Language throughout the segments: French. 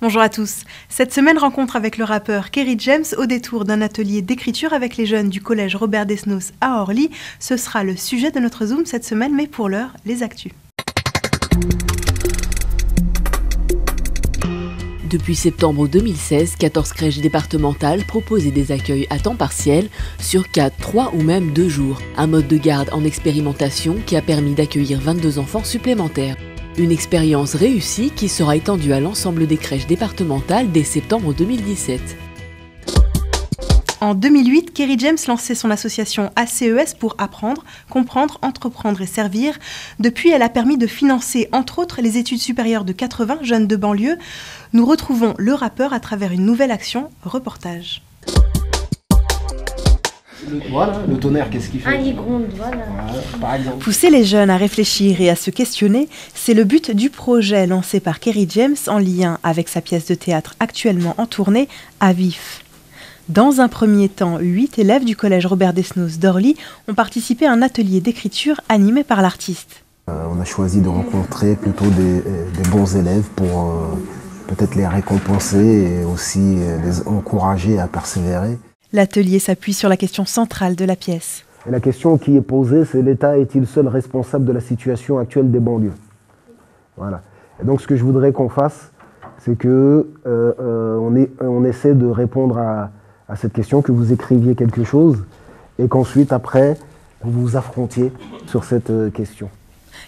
Bonjour à tous. Cette semaine, rencontre avec le rappeur Kerry James au détour d'un atelier d'écriture avec les jeunes du collège Robert Desnos à Orly. Ce sera le sujet de notre Zoom cette semaine, mais pour l'heure, les actus. Depuis septembre 2016, 14 crèches départementales proposaient des accueils à temps partiel sur 4, 3 ou même 2 jours. Un mode de garde en expérimentation qui a permis d'accueillir 22 enfants supplémentaires. Une expérience réussie qui sera étendue à l'ensemble des crèches départementales dès septembre 2017. En 2008, Kerry James lançait son association ACES pour apprendre, comprendre, entreprendre et servir. Depuis, elle a permis de financer, entre autres, les études supérieures de 80 jeunes de banlieue. Nous retrouvons le rappeur à travers une nouvelle action, reportage. Voilà, le tonnerre, qu'est-ce qu'il fait? Il gronde, voilà. Par exemple. Pousser les jeunes à réfléchir et à se questionner, c'est le but du projet lancé par Kerry James en lien avec sa pièce de théâtre actuellement en tournée, À Vif. Dans un premier temps, 8 élèves du collège Robert Desnos d'Orly ont participé à un atelier d'écriture animé par l'artiste. On a choisi de rencontrer plutôt des bons élèves pour peut-être les récompenser et aussi les encourager à persévérer. L'atelier s'appuie sur la question centrale de la pièce. Et la question qui est posée, c'est l'État est-il seul responsable de la situation actuelle des banlieues? Voilà. Et donc ce que je voudrais qu'on fasse, c'est que on essaie de répondre à cette question, que vous écriviez quelque chose et qu'ensuite, après, vous vous affrontiez sur cette question.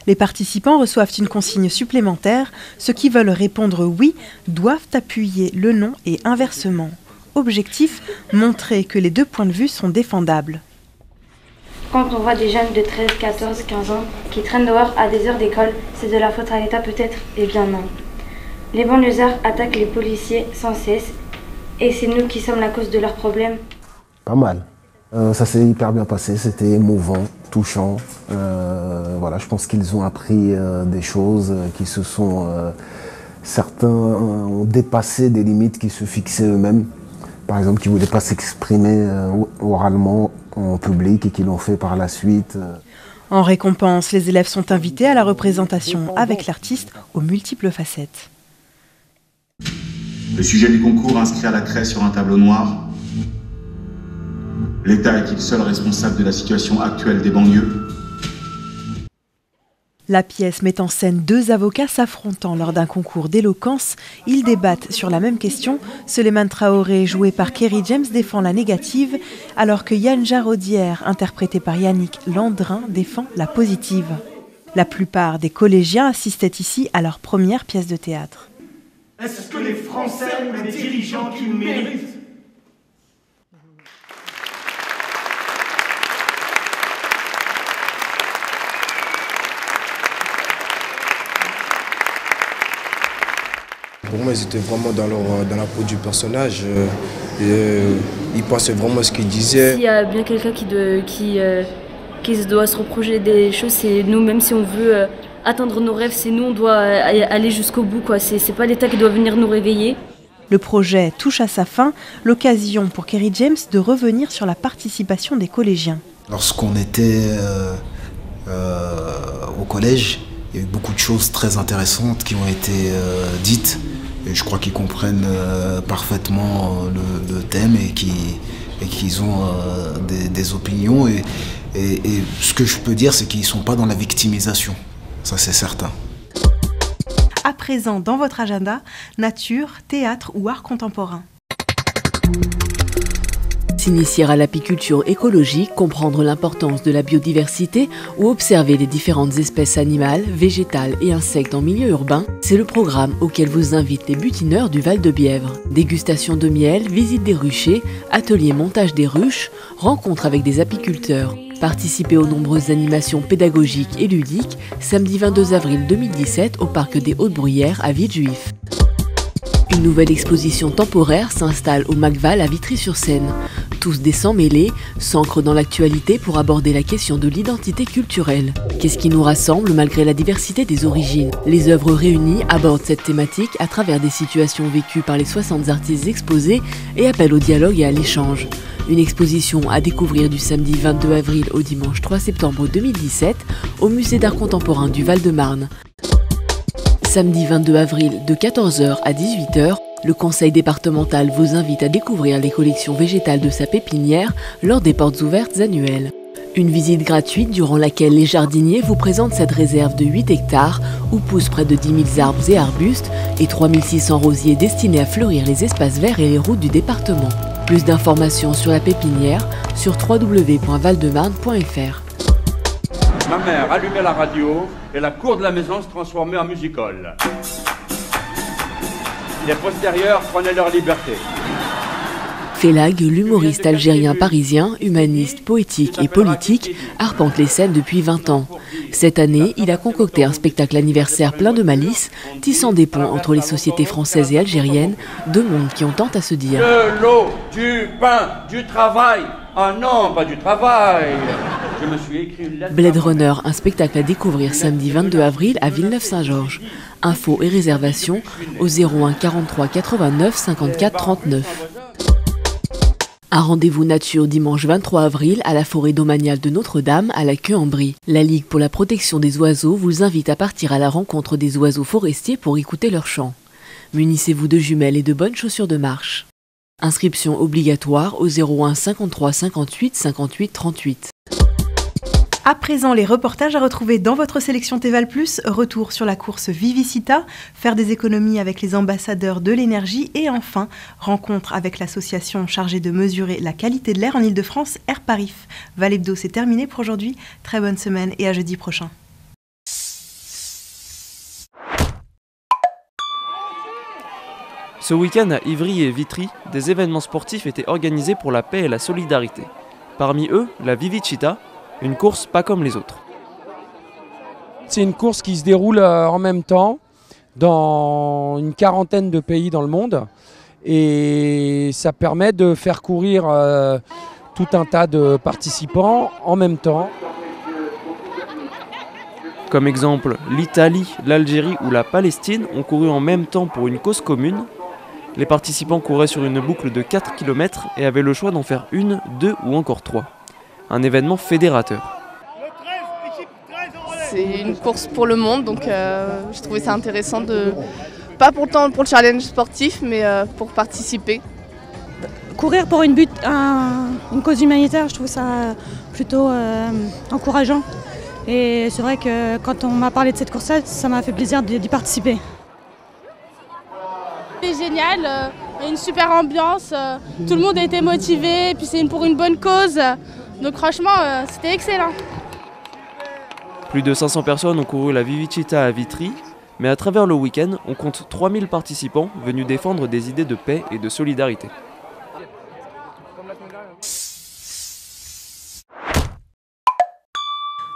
Les participants reçoivent une consigne supplémentaire. Ceux qui veulent répondre oui doivent appuyer le non et inversement. Objectif, montrer que les deux points de vue sont défendables. Quand on voit des jeunes de 13, 14, 15 ans qui traînent dehors à des heures d'école, c'est de la faute à l'État peut-être? Eh bien non. Les banlieusards attaquent les policiers sans cesse et c'est nous qui sommes la cause de leurs problèmes. Pas mal. Ça s'est hyper bien passé, c'était émouvant, touchant. Voilà, je pense qu'ils ont appris des choses qui se sont... certains ont dépassé des limites qui se fixaient eux-mêmes. Par exemple, qui ne voulaient pas s'exprimer oralement en public et qui l'ont fait par la suite. En récompense, les élèves sont invités à la représentation avec l'artiste aux multiples facettes. Le sujet du concours inscrit à la craie sur un tableau noir. L'État est-il seul responsable de la situation actuelle des banlieues? La pièce met en scène deux avocats s'affrontant lors d'un concours d'éloquence. Ils débattent sur la même question. Souleymane Traoré, joué par Kerry James, défend la négative, alors que Yann Jarodière, interprété par Yannick Landrin, défend la positive. La plupart des collégiens assistaient ici à leur première pièce de théâtre. Est-ce que les Français ont les dirigeants qu'ils méritent? Pour moi, ils étaient vraiment dans la peau du personnage. Ils pensaient vraiment ce qu'ils disaient. S'il y a bien quelqu'un qui doit se reprocher des choses, c'est nous, même si on veut atteindre nos rêves, c'est nous, on doit aller jusqu'au bout, quoi. C'est pas l'État qui doit venir nous réveiller. Le projet touche à sa fin, l'occasion pour Kerry James de revenir sur la participation des collégiens. Lorsqu'on était au collège, il y a eu beaucoup de choses très intéressantes qui ont été dites. Et je crois qu'ils comprennent parfaitement le thème et qu'ils ont des opinions. Et ce que je peux dire, c'est qu'ils ne sont pas dans la victimisation. Ça, c'est certain. À présent, dans votre agenda, nature, théâtre ou art contemporain. S'initier à l'apiculture écologique, comprendre l'importance de la biodiversité ou observer les différentes espèces animales, végétales et insectes en milieu urbain, c'est le programme auquel vous invitent les butineurs du Val-de-Bièvre. Dégustation de miel, visite des ruchers, atelier montage des ruches, rencontre avec des apiculteurs. Participez aux nombreuses animations pédagogiques et ludiques samedi 22 avril 2017 au parc des Hautes-Bruyères à Villejuif. Une nouvelle exposition temporaire s'installe au Macval à Vitry-sur-Seine. Tous des sans-mêlés s'ancrent dans l'actualité pour aborder la question de l'identité culturelle. Qu'est-ce qui nous rassemble malgré la diversité des origines? Les œuvres réunies abordent cette thématique à travers des situations vécues par les 60 artistes exposés et appellent au dialogue et à l'échange. Une exposition à découvrir du samedi 22 avril au dimanche 3 septembre 2017 au Musée d'art contemporain du Val-de-Marne. Samedi 22 avril de 14 h à 18 h, le conseil départemental vous invite à découvrir les collections végétales de sa pépinière lors des portes ouvertes annuelles. Une visite gratuite durant laquelle les jardiniers vous présentent cette réserve de 8 hectares où poussent près de 10 000 arbres et arbustes et 3 600 rosiers destinés à fleurir les espaces verts et les routes du département. Plus d'informations sur la pépinière sur www.valdemarne.fr. Ma mère allumait la radio et la cour de la maison se transformait en music-hall. Les postérieurs prenaient leur liberté. Félag, l'humoriste algérien parisien, humaniste, poétique et politique, arpente les scènes depuis 20 ans. Cette année, il a concocté un spectacle anniversaire plein de malice, tissant des ponts entre les sociétés françaises et algériennes, deux mondes qui ont tant à se dire. De l'eau, du pain, du travail. Ah non, pas du travail. Je me suis écrit une lettre. Blade Runner, un spectacle à découvrir samedi 22 avril à Villeneuve-Saint-Georges. Infos et réservations au 01 43 89 54 39. Un rendez-vous nature dimanche 23 avril à la forêt domaniale de Notre-Dame à la Queue-en-Brie. La Ligue pour la protection des oiseaux vous invite à partir à la rencontre des oiseaux forestiers pour écouter leurs chants. Munissez-vous de jumelles et de bonnes chaussures de marche. Inscription obligatoire au 01 53 58 58 38. À présent, les reportages à retrouver dans votre sélection Teval+, retour sur la course Vivicita, faire des économies avec les ambassadeurs de l'énergie et enfin, rencontre avec l'association chargée de mesurer la qualité de l'air en Ile-de-France, Airparif. Val Hebdo, c'est terminé pour aujourd'hui. Très bonne semaine et à jeudi prochain. Ce week-end à Ivry et Vitry, des événements sportifs étaient organisés pour la paix et la solidarité. Parmi eux, la Vivicita, une course pas comme les autres. C'est une course qui se déroule en même temps dans une quarantaine de pays dans le monde et ça permet de faire courir tout un tas de participants en même temps. Comme exemple, l'Italie, l'Algérie ou la Palestine ont couru en même temps pour une cause commune. Les participants couraient sur une boucle de 4 km et avaient le choix d'en faire une, deux ou encore trois. Un événement fédérateur. C'est une course pour le monde, donc je trouvais ça intéressant de, pas pour le challenge sportif, mais pour participer. Courir pour une cause humanitaire, je trouve ça plutôt encourageant. Et c'est vrai que quand on m'a parlé de cette course-là, ça m'a fait plaisir d'y participer. C'est génial, une super ambiance, tout le monde a été motivé, et puis c'est pour une bonne cause. Donc franchement, c'était excellent. Plus de 500 personnes ont couru la Vivicita à Vitry, mais à travers le week-end, on compte 3000 participants venus défendre des idées de paix et de solidarité.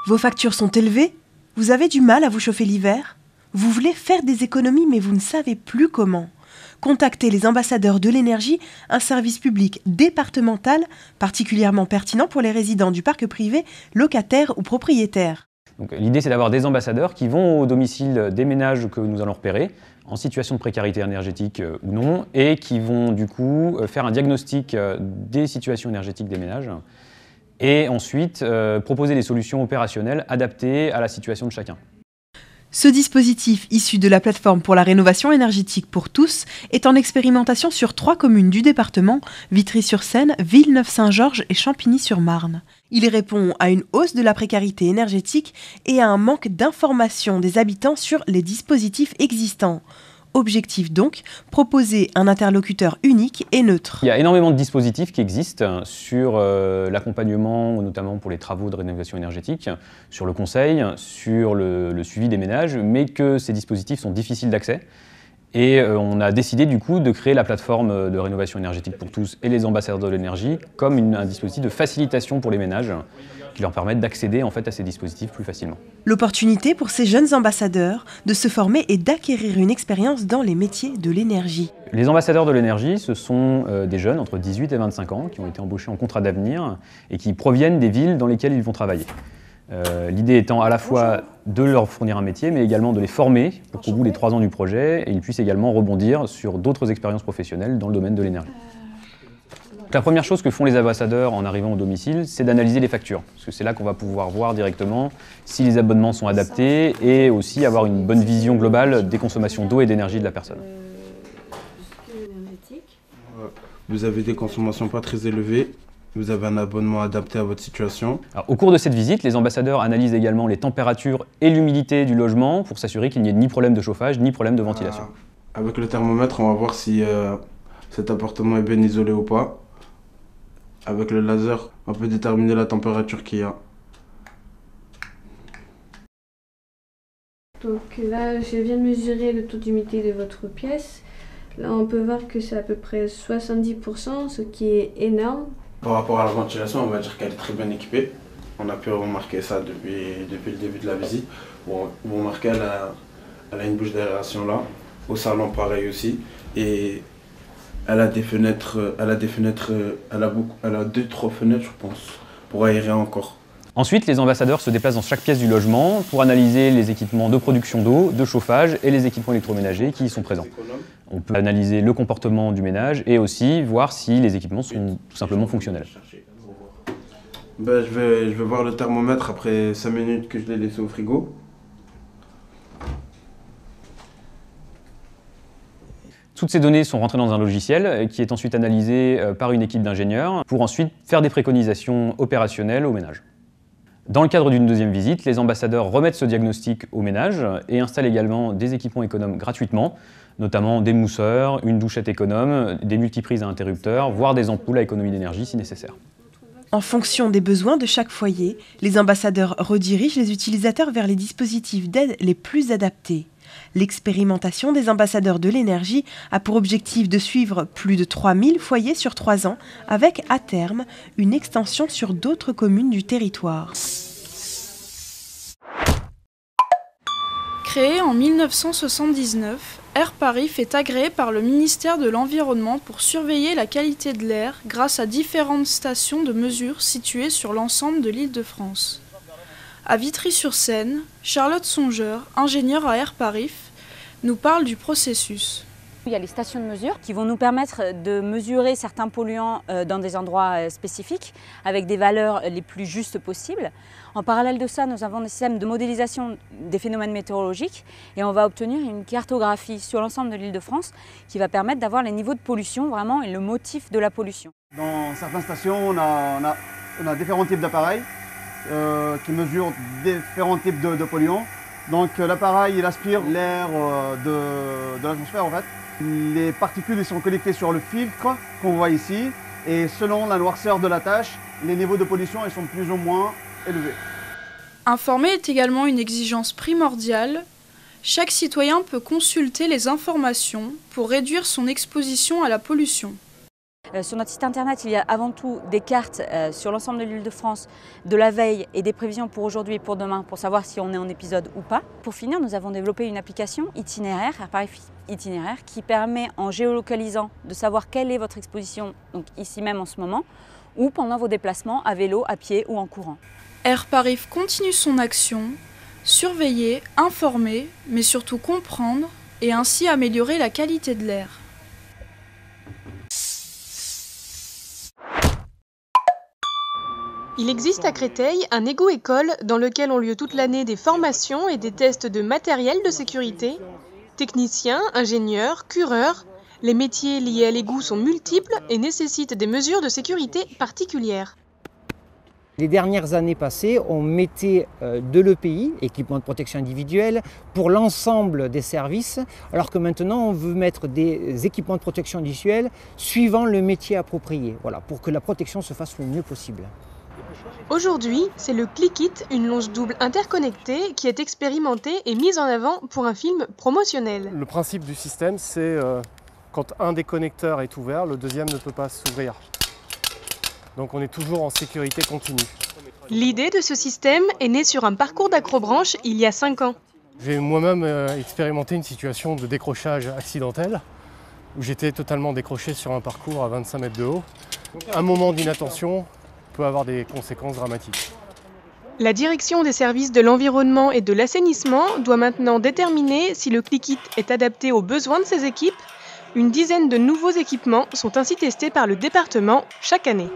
Vos factures sont élevées? Vous avez du mal à vous chauffer l'hiver? Vous voulez faire des économies mais vous ne savez plus comment? Contactez les ambassadeurs de l'énergie, un service public départemental particulièrement pertinent pour les résidents du parc privé, locataires ou propriétaires. L'idée, c'est d'avoir des ambassadeurs qui vont au domicile des ménages que nous allons repérer, en situation de précarité énergétique ou non, et qui vont du coup faire un diagnostic des situations énergétiques des ménages, et ensuite proposer des solutions opérationnelles adaptées à la situation de chacun. Ce dispositif, issu de la plateforme pour la rénovation énergétique pour tous, est en expérimentation sur 3 communes du département, Vitry-sur-Seine, Villeneuve-Saint-Georges et Champigny-sur-Marne. Il répond à une hausse de la précarité énergétique et à un manque d'information des habitants sur les dispositifs existants. Objectif donc, proposer un interlocuteur unique et neutre. Il y a énormément de dispositifs qui existent sur l'accompagnement, notamment pour les travaux de rénovation énergétique, sur le conseil, sur le suivi des ménages, mais que ces dispositifs sont difficiles d'accès. Et on a décidé du coup de créer la plateforme de rénovation énergétique pour tous et les ambassadeurs de l'énergie comme un dispositif de facilitation pour les ménages qui leur permettent d'accéder en fait à ces dispositifs plus facilement. L'opportunité pour ces jeunes ambassadeurs de se former et d'acquérir une expérience dans les métiers de l'énergie. Les ambassadeurs de l'énergie, ce sont des jeunes entre 18 et 25 ans qui ont été embauchés en contrat d'avenir et qui proviennent des villes dans lesquelles ils vont travailler. L'idée étant à la fois de leur fournir un métier, mais également de les former pour qu'au bout des 3 ans du projet, ils puissent également rebondir sur d'autres expériences professionnelles dans le domaine de l'énergie. La première chose que font les ambassadeurs en arrivant au domicile, c'est d'analyser les factures. Parce que c'est là qu'on va pouvoir voir directement si les abonnements sont adaptés et aussi avoir une bonne vision globale des consommations d'eau et d'énergie de la personne. Vous avez des consommations pas très élevées, vous avez un abonnement adapté à votre situation. Alors, au cours de cette visite, les ambassadeurs analysent également les températures et l'humidité du logement pour s'assurer qu'il n'y ait ni problème de chauffage ni problème de ventilation. Avec le thermomètre, on va voir si cet appartement est bien isolé ou pas. Avec le laser, on peut déterminer la température qu'il y a. Donc là, je viens de mesurer le taux d'humidité de votre pièce. Là, on peut voir que c'est à peu près 70%, ce qui est énorme. Par rapport à la ventilation, on va dire qu'elle est très bien équipée. On a pu remarquer ça depuis le début de la visite. Vous remarquez, elle a une bouche d'aération là. Au salon, pareil aussi. Et elle a des fenêtres, elle a 2-3 fenêtres, je pense, pour aérer encore. Ensuite, les ambassadeurs se déplacent dans chaque pièce du logement pour analyser les équipements de production d'eau, de chauffage et les équipements électroménagers qui y sont présents. On peut analyser le comportement du ménage et aussi voir si les équipements sont tout simplement fonctionnels. Je vais voir le thermomètre après 5 minutes que je l'ai laissé au frigo. Toutes ces données sont rentrées dans un logiciel qui est ensuite analysé par une équipe d'ingénieurs pour ensuite faire des préconisations opérationnelles au ménage. Dans le cadre d'une deuxième visite, les ambassadeurs remettent ce diagnostic au ménage et installent également des équipements économes gratuitement, notamment des mousseurs, une douchette économe, des multiprises à interrupteurs, voire des ampoules à économie d'énergie si nécessaire. En fonction des besoins de chaque foyer, les ambassadeurs redirigent les utilisateurs vers les dispositifs d'aide les plus adaptés. L'expérimentation des ambassadeurs de l'énergie a pour objectif de suivre plus de 3000 foyers sur 3 ans, avec à terme une extension sur d'autres communes du territoire. Créé en 1979, Airparif est agréé par le ministère de l'Environnement pour surveiller la qualité de l'air grâce à différentes stations de mesure situées sur l'ensemble de l'Île-de-France. À Vitry-sur-Seine, Charlotte Songeur, ingénieure à Airparif, nous parle du processus. Il y a les stations de mesure qui vont nous permettre de mesurer certains polluants dans des endroits spécifiques avec des valeurs les plus justes possibles. En parallèle de ça, nous avons des systèmes de modélisation des phénomènes météorologiques et on va obtenir une cartographie sur l'ensemble de l'Île-de-France qui va permettre d'avoir les niveaux de pollution vraiment et le motif de la pollution. Dans certaines stations, on a différents types d'appareils qui mesurent différents types de polluants. Donc l'appareil il aspire l'air de l'atmosphère en fait. Les particules ils sont connectées sur le filtre qu'on voit ici et selon la noirceur de la tâche, les niveaux de pollution ils sont plus ou moins élevés. Informer est également une exigence primordiale. Chaque citoyen peut consulter les informations pour réduire son exposition à la pollution. Sur notre site internet, il y a avant tout des cartes sur l'ensemble de l'Île-de-France de la veille et des prévisions pour aujourd'hui et pour demain pour savoir si on est en épisode ou pas. Pour finir, nous avons développé une application itinéraire, Airparif itinéraire, qui permet en géolocalisant de savoir quelle est votre exposition, donc ici même en ce moment, ou pendant vos déplacements à vélo, à pied ou en courant. Airparif continue son action, surveiller, informer, mais surtout comprendre et ainsi améliorer la qualité de l'air. Il existe à Créteil un égo-école dans lequel ont lieu toute l'année des formations et des tests de matériel de sécurité. Techniciens, ingénieurs, cureurs, les métiers liés à l'égout sont multiples et nécessitent des mesures de sécurité particulières. Les dernières années passées, on mettait de l'EPI, équipement de protection individuelle, pour l'ensemble des services, alors que maintenant on veut mettre des équipements de protection individuelle suivant le métier approprié, voilà, pour que la protection se fasse le mieux possible. Aujourd'hui, c'est le Click-It, une longe double interconnectée qui est expérimentée et mise en avant pour un film promotionnel. Le principe du système, c'est quand un des connecteurs est ouvert, le deuxième ne peut pas s'ouvrir. Donc on est toujours en sécurité continue. L'idée de ce système est née sur un parcours d'acrobranche il y a 5 ans. J'ai moi-même expérimenté une situation de décrochage accidentel où j'étais totalement décroché sur un parcours à 25 mètres de haut. Un moment d'inattention peut avoir des conséquences dramatiques. La direction des services de l'environnement et de l'assainissement doit maintenant déterminer si le Click-It est adapté aux besoins de ses équipes, Une dizaine de nouveaux équipements sont ainsi testés par le département chaque année.